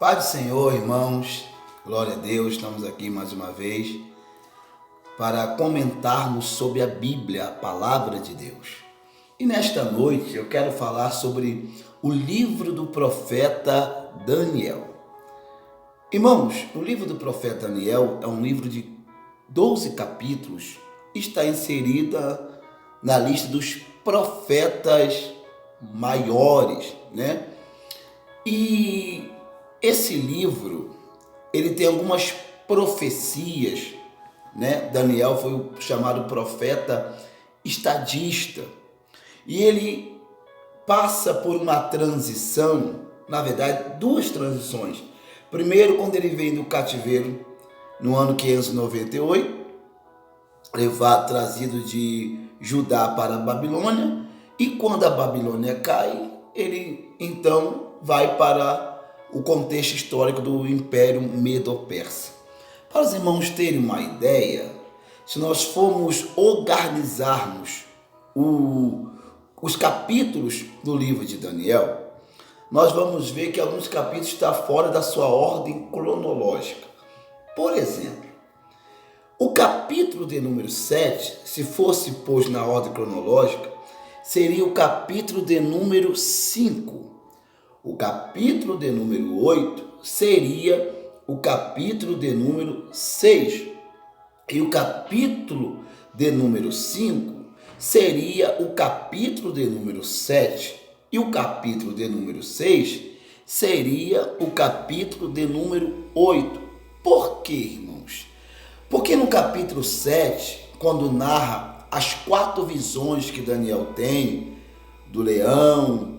Pai do Senhor, irmãos, glória a Deus, estamos aqui mais uma vez para comentarmos sobre a Bíblia, a Palavra de Deus. E nesta noite eu quero falar sobre o livro do profeta Daniel. Irmãos, o livro do profeta Daniel é um livro de 12 capítulos, está inserida na lista dos profetas maiores, né? E esse livro, ele tem algumas profecias, né? Daniel foi o chamado profeta estadista. E ele passa por uma transição, na verdade, duas transições. Primeiro, quando ele vem do cativeiro, no ano 598, trazido de Judá para a Babilônia, e quando a Babilônia cai, ele então vai para o contexto histórico do Império Medo-Persa. Para os irmãos terem uma ideia, se nós formos organizarmos os capítulos do livro de Daniel, nós vamos ver que alguns capítulos estão fora da sua ordem cronológica. Por exemplo, o capítulo de número 7, se fosse posto na ordem cronológica, seria o capítulo de número 5. O capítulo de número 8 seria o capítulo de número 6. E o capítulo de número 5 seria o capítulo de número 7. E o capítulo de número 6 seria o capítulo de número 8. Por quê, irmãos? Porque no capítulo 7, quando narra as 4 visões que Daniel tem, do leão,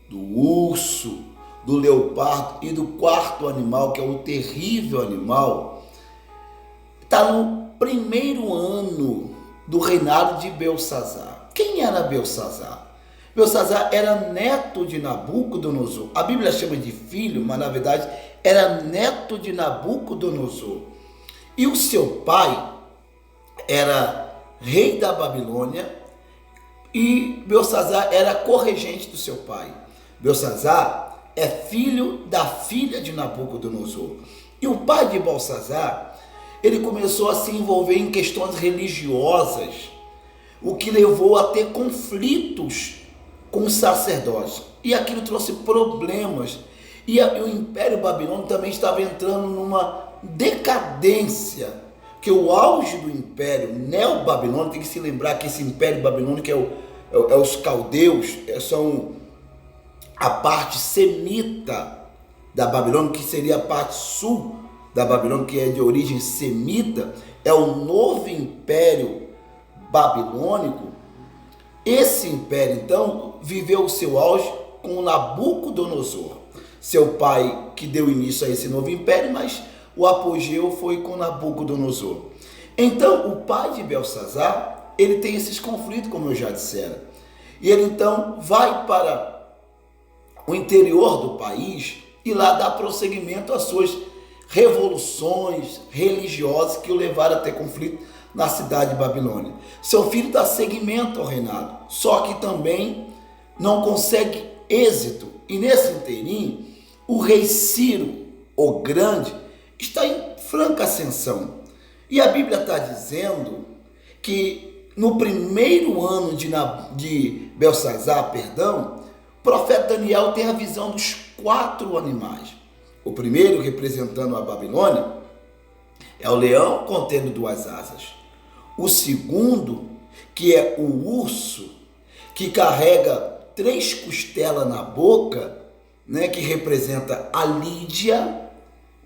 do urso, do leopardo e do quarto animal, que é o terrível animal, está no primeiro ano do reinado de Belsazar. Quem era Belsazar? Belsazar era neto de Nabucodonosor. A Bíblia chama de filho, mas na verdade era neto de Nabucodonosor. E o seu pai era rei da Babilônia e Belsazar era corregente do seu pai. Belsazar é filho da filha de Nabucodonosor. E o pai de Belsazar, ele começou a se envolver em questões religiosas, o que levou a ter conflitos com os sacerdotes. E aquilo trouxe problemas. E o Império Babilônico também estava entrando numa decadência, que o auge do Império Neo-Babilônico, tem que se lembrar que esse Império Babilônico é os caldeus, são a parte semita da Babilônia, que seria a parte sul da Babilônia, que é de origem semita, é o novo Império Babilônico. Esse império, então, viveu o seu auge com Nabucodonosor, seu pai que deu início a esse novo império, mas o apogeu foi com Nabucodonosor. Então, o pai de Belsazar, ele tem esses conflitos, como eu já dissera. E ele, então, vai para o interior do país e lá dá prosseguimento às suas revoluções religiosas que o levaram a ter conflito na cidade de Babilônia. Seu filho dá seguimento ao reinado, só que também não consegue êxito. E nesse inteirinho, o rei Ciro, o Grande, está em franca ascensão. E a Bíblia está dizendo que no primeiro ano de Belsazar, o profeta Daniel tem a visão dos 4 animais. O primeiro, representando a Babilônia, é o leão contendo 2 asas. O segundo, que é o urso, que carrega 3 costelas na boca, né, que representa a Lídia,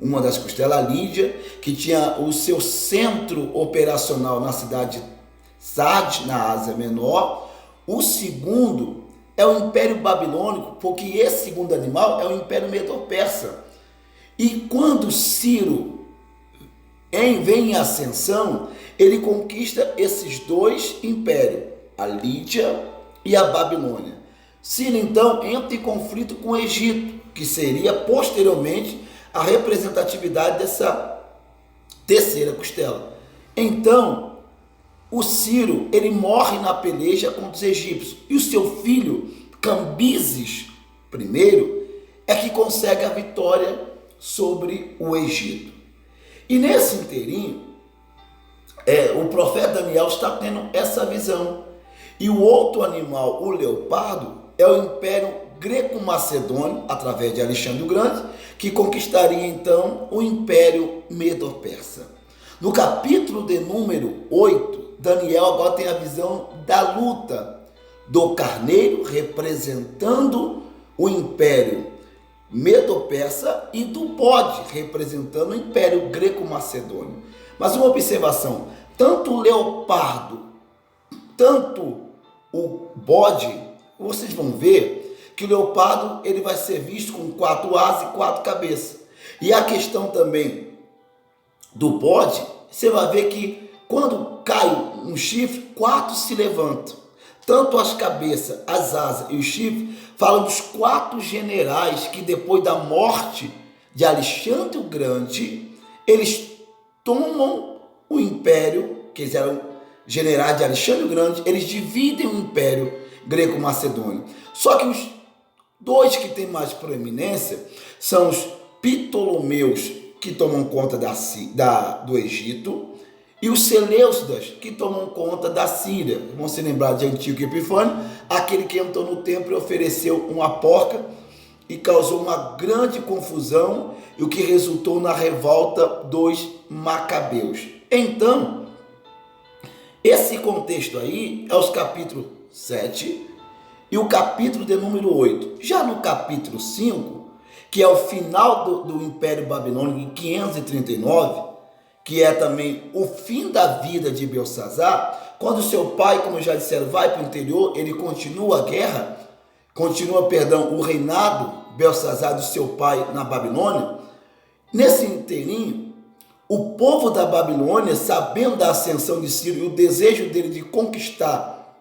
uma das costelas, a Lídia, que tinha o seu centro operacional na cidade de Sardes, na Ásia Menor. O segundo é o Império Babilônico, porque esse segundo animal é o Império Medo-Persa. E quando Ciro vem em ascensão, ele conquista esses 2 impérios, a Lídia e a Babilônia. Ciro, então, entra em conflito com o Egito, que seria posteriormente a representatividade dessa terceira costela. Então, o Ciro, ele morre na peleja contra os egípcios. E o seu filho, Cambises I, é que consegue a vitória sobre o Egito. E nesse inteirinho, o profeta Daniel está tendo essa visão. E o outro animal, o leopardo, é o Império Greco-Macedônio, através de Alexandre o Grande, que conquistaria então o Império Medo-Persa. No capítulo de número 8, Daniel agora tem a visão da luta do carneiro, representando o Império Medo-Persa, e do bode, representando o Império Greco-Macedônio. Mas uma observação, tanto o leopardo, tanto o bode, vocês vão ver que o leopardo ele vai ser visto com 4 asas e 4 cabeças. E a questão também do bode, você vai ver que quando cai um chifre, 4 se levantam. Tanto as cabeças, as asas e o chifre falam dos 4 generais que depois da morte de Alexandre o Grande, eles tomam o império, que eles eram generais de Alexandre o Grande, eles dividem o Império Greco-Macedônio. Só que os 2 que têm mais proeminência são os Ptolomeus, que tomam conta do Egito, e os Seleucidas, que tomam conta da Síria. Vão se lembrar de Antíoco Epifânio, aquele que entrou no templo e ofereceu uma porca e causou uma grande confusão, e o que resultou na revolta dos Macabeus. Então, esse contexto aí é os capítulos 7 e o capítulo de número 8. Já no capítulo 5, que é o final do Império Babilônico em 539, que é também o fim da vida de Belsazar, quando seu pai, como já disseram, vai para o interior, ele continua a guerra, o reinado Belsazar do seu pai na Babilônia. Nesse inteirinho, o povo da Babilônia, sabendo da ascensão de Ciro e o desejo dele de conquistar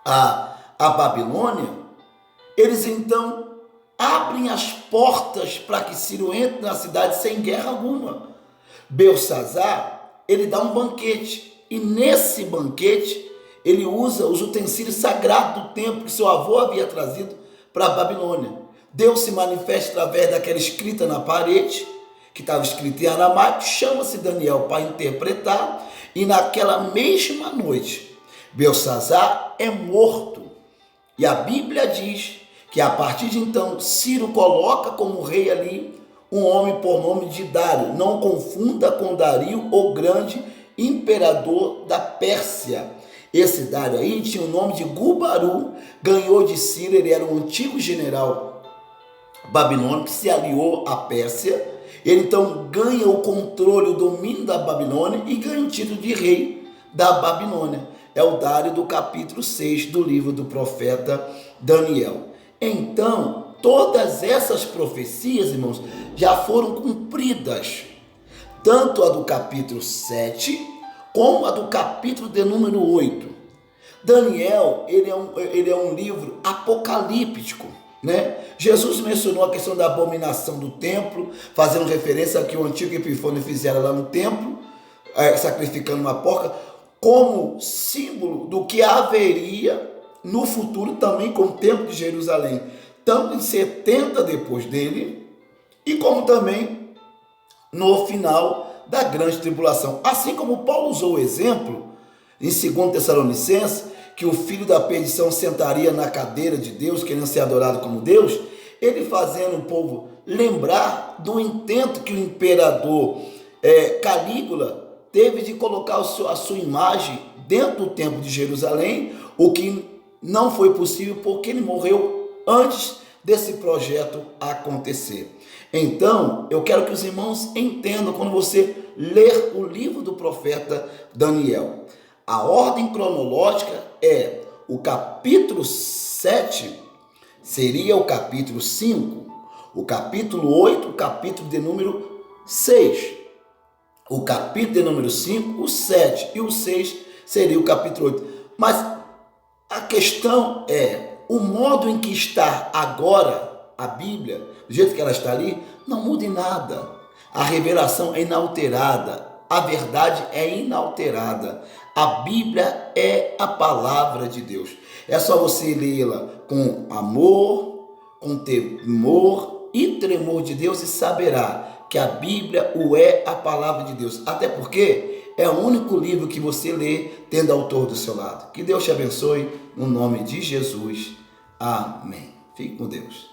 a Babilônia, eles então abrem as portas para que Ciro entre na cidade sem guerra alguma. Belsazar, ele dá um banquete, e nesse banquete ele usa os utensílios sagrados do templo que seu avô havia trazido para a Babilônia. Deus se manifesta através daquela escrita na parede, que estava escrito em aramaico, chama-se Daniel para interpretar, e naquela mesma noite, Belsazar é morto. E a Bíblia diz que a partir de então, Ciro coloca como rei ali um homem por nome de Dário. Não confunda com Dario, o grande imperador da Pérsia. Esse Dário aí tinha o nome de Gubaru, ganhou de Ciro, ele era um antigo general babilônico que se aliou à Pérsia. Ele então ganha o controle, o domínio da Babilônia e ganha o título de rei da Babilônia. É o Dário do capítulo 6 do livro do profeta Daniel. Então, todas essas profecias, irmãos, já foram cumpridas. Tanto a do capítulo 7, como a do capítulo de número 8. Daniel, ele é um livro apocalíptico, né? Jesus mencionou a questão da abominação do templo, fazendo referência ao que o antigo Epifânio fizera lá no templo, sacrificando uma porca, como símbolo do que haveria no futuro também com o templo de Jerusalém, tanto em 70 depois dele, e como também no final da grande tribulação. Assim como Paulo usou o exemplo em 2 Tessalonicenses, que o filho da perdição sentaria na cadeira de Deus, querendo ser adorado como Deus, ele fazendo o povo lembrar do intento que o imperador Calígula teve de colocar a sua imagem dentro do templo de Jerusalém, o que não foi possível porque ele morreu antes desse projeto acontecer. Então, eu quero que os irmãos entendam quando você ler o livro do profeta Daniel. A ordem cronológica é o capítulo 7 seria o capítulo 5, o capítulo 8, o capítulo de número 6, o capítulo de número 5, o 7 e o 6 seria o capítulo 8. Mas a questão é, o modo em que está agora a Bíblia, do jeito que ela está ali, não muda em nada. A revelação é inalterada, a verdade é inalterada. A Bíblia é a palavra de Deus. É só você lê-la com amor, com temor e tremor. temor de Deus e saberá que a Bíblia o é a palavra de Deus. Até porque é o único livro que você lê tendo autor do seu lado. Que Deus te abençoe, no nome de Jesus. Amém. Fique com Deus.